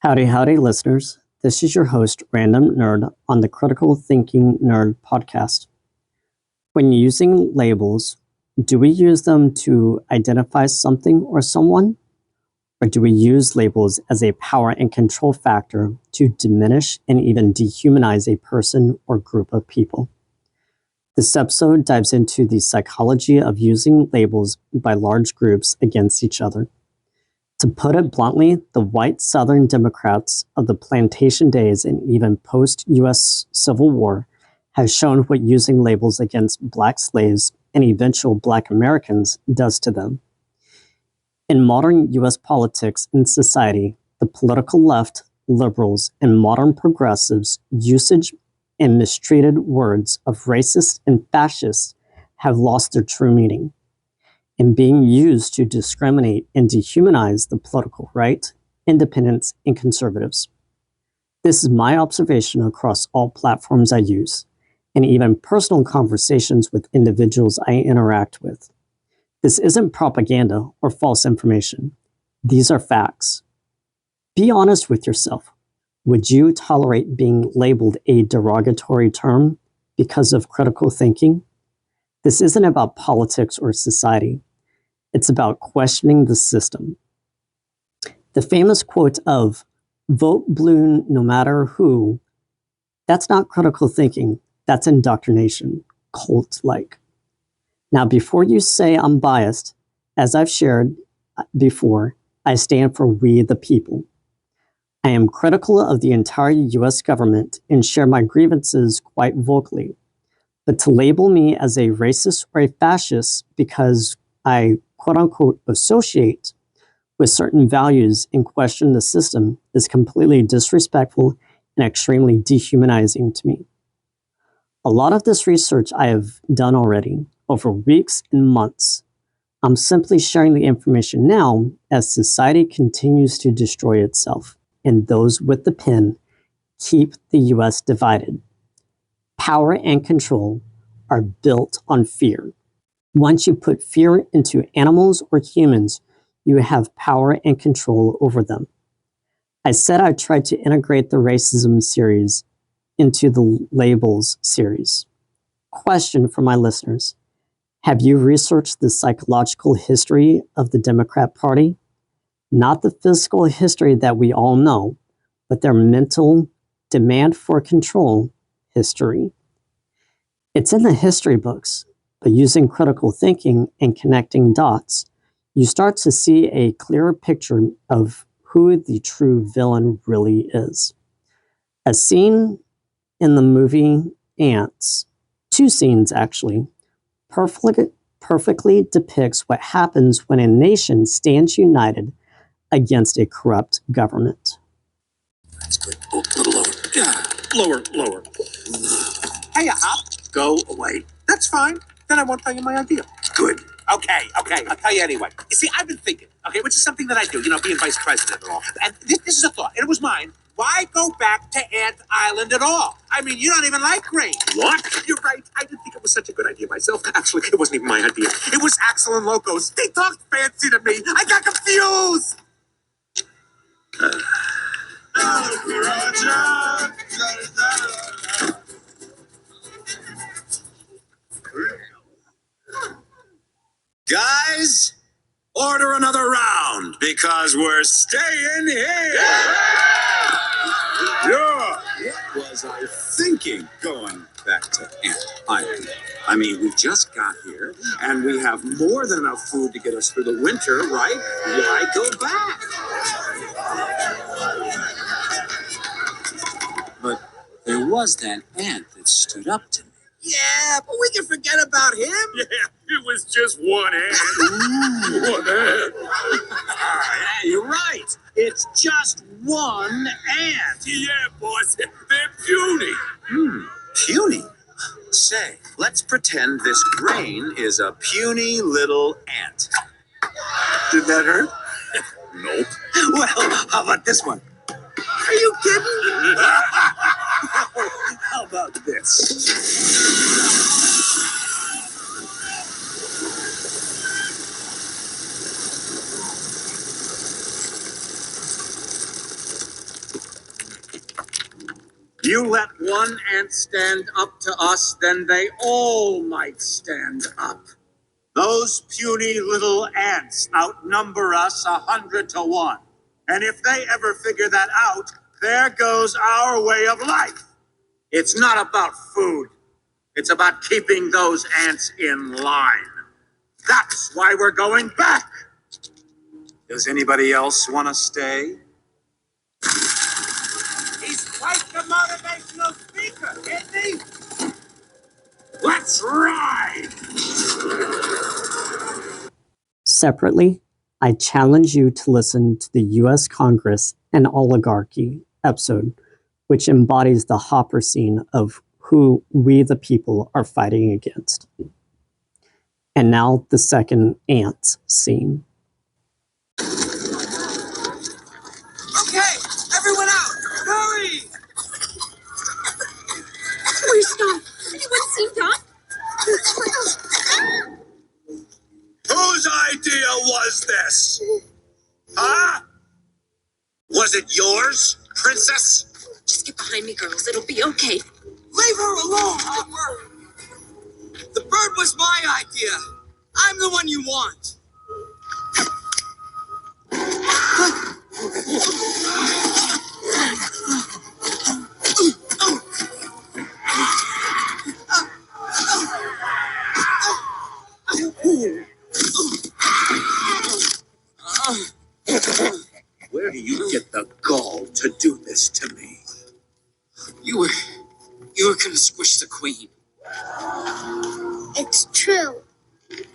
Howdy, howdy, listeners. This is your host, Random Nerd, on the Critical Thinking Nerd podcast. When using labels, do we use them to identify something or someone? Or do we use labels as a power and control factor to diminish and even dehumanize a person or group of people? This episode dives into the psychology of using labels by large groups against each other. To put it bluntly, the white Southern Democrats of the plantation days and even post-U.S. Civil War have shown what using labels against Black slaves and eventual Black Americans does to them. In modern U.S. politics and society, the political left, liberals, and modern progressives' usage and mistreated words of racist and fascist have lost their true meaning and being used to discriminate and dehumanize the political right, independents, and conservatives. This is my observation across all platforms I use, and even personal conversations with individuals I interact with. This isn't propaganda or false information. These are facts. Be honest with yourself. Would you tolerate being labeled a derogatory term because of critical thinking? This isn't about politics or society. It's about questioning the system. The famous quote of, "Vote blue no matter who," that's not critical thinking, that's indoctrination, cult-like. Now, before you say I'm biased, as I've shared before, I stand for we the people. I am critical of the entire US government and share my grievances quite vocally. But to label me as a racist or a fascist because I quote-unquote associate with certain values and question the system is completely disrespectful and extremely dehumanizing to me. A lot of this research I have done already over weeks and months. I'm simply sharing the information now as society continues to destroy itself and those with the pen keep the US divided. Power and control are built on fear. Once you put fear into animals or humans, you have power and control over them. I said I tried to integrate the racism series into the labels series. Question for my listeners. Have you researched the psychological history of the Democrat Party? Not the physical history that we all know, but their mental demand for control history. It's in the history books. But using critical thinking and connecting dots, you start to see a clearer picture of who the true villain really is. A scene in the movie Ants, two scenes actually, perfectly depicts what happens when a nation stands united against a corrupt government. That's good. Oh, a little lower. Yeah. Lower. Hey, Hop. Go away. That's fine. Then I won't tell you my idea. Good. Okay. I'll tell you anyway. You see, I've been thinking, which is something that I do, being vice president and all. And this is a thought, and it was mine. Why go back to Ant Island at all? I mean, you don't even like grain. What? You're right. I didn't think it was such a good idea myself. Actually, it wasn't even my idea. It was Axel and Locos. They talked fancy to me. I got confused. Guys, order another round because we're staying here. Yeah. What was I thinking going back to Ant Island? I mean, we just got here and we have more than enough food to get us through the winter, right? Why go back? But there was that ant that stood up to me. Yeah, but we can forget about him. Yeah, it was just one ant. One ant. Yeah, you're right. It's just one ant. Yeah, boss. They're puny. Puny? Say, let's pretend this grain is a puny little ant. Did that hurt? Nope. Well, how about this one? Are you kidding? How about this? You let one ant stand up to us, then they all might stand up. Those puny little ants outnumber us 100 to 1. And if they ever figure that out, there goes our way of life. It's not about food. It's about keeping those ants in line. That's why we're going back. Does anybody else want to stay? He's quite the motivational speaker, isn't he? Let's ride! Separately, I challenge you to listen to the U.S. Congress and Oligarchy episode, which embodies the Hopper scene of who we the people are fighting against. And now the second ants scene. Okay, everyone out! Hurry! Where's Tom? Anyone seen Tom? Whose idea was this? Huh? Was it yours, princess? Just get behind me, girls. It'll be okay. Leave her alone, Hopper! The bird was my idea. I'm the one you want. Where do you get the gall to do this to me? You were gonna squish the queen. It's true.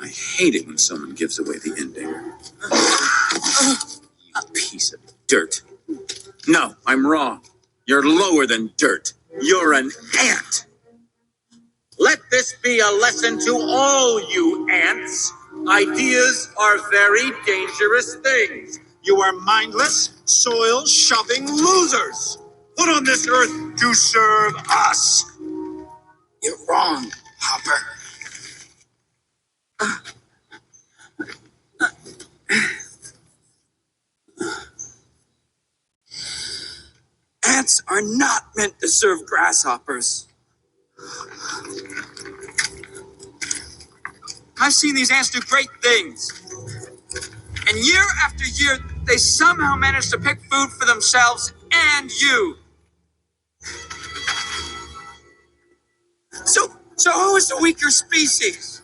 I hate it when someone gives away the ending. You piece of dirt. No, I'm wrong. You're lower than dirt. You're an ant. Let this be a lesson to all you ants. Ideas are very dangerous things. You are mindless, soil-shoving losers. Put on this earth to serve us. You're wrong, Hopper. Ants are not meant to serve grasshoppers. I've seen these ants do great things. And year after year, they somehow manage to pick food for themselves and you. So who is the weaker species?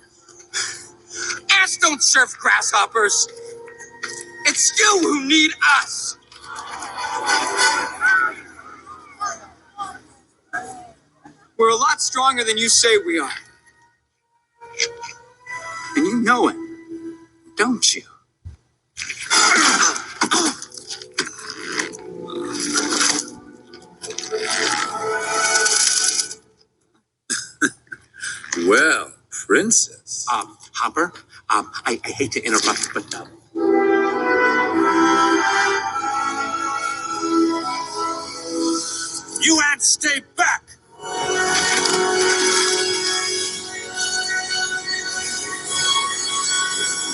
Ants don't serve grasshoppers. It's you who need us. We're a lot stronger than you say we are. And you know it, don't you? Well, princess. Hopper, I hate to interrupt, but you ants stay back.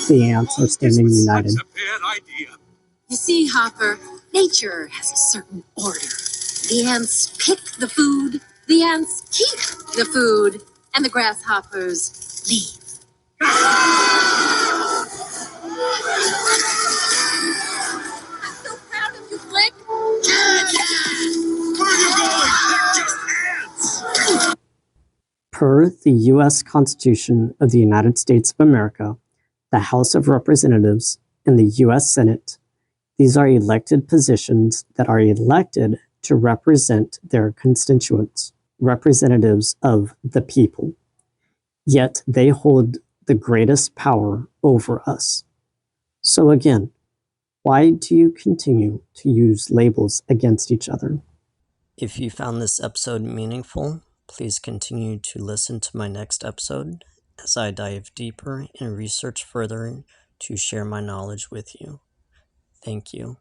The ants are standing united. Such a bad idea. You see, Hopper, nature has a certain order. The ants pick the food, the ants keep the food, and the grasshoppers leave. I'm so proud of you, Flick. Where are you going? They're just ants. Per the U.S. Constitution of the United States of America, the House of Representatives, and the U.S. Senate, these are elected positions that are elected to represent their constituents, representatives of the people. Yet they hold the greatest power over us. So again, why do you continue to use labels against each other? If you found this episode meaningful, please continue to listen to my next episode as I dive deeper and research further to share my knowledge with you. Thank you.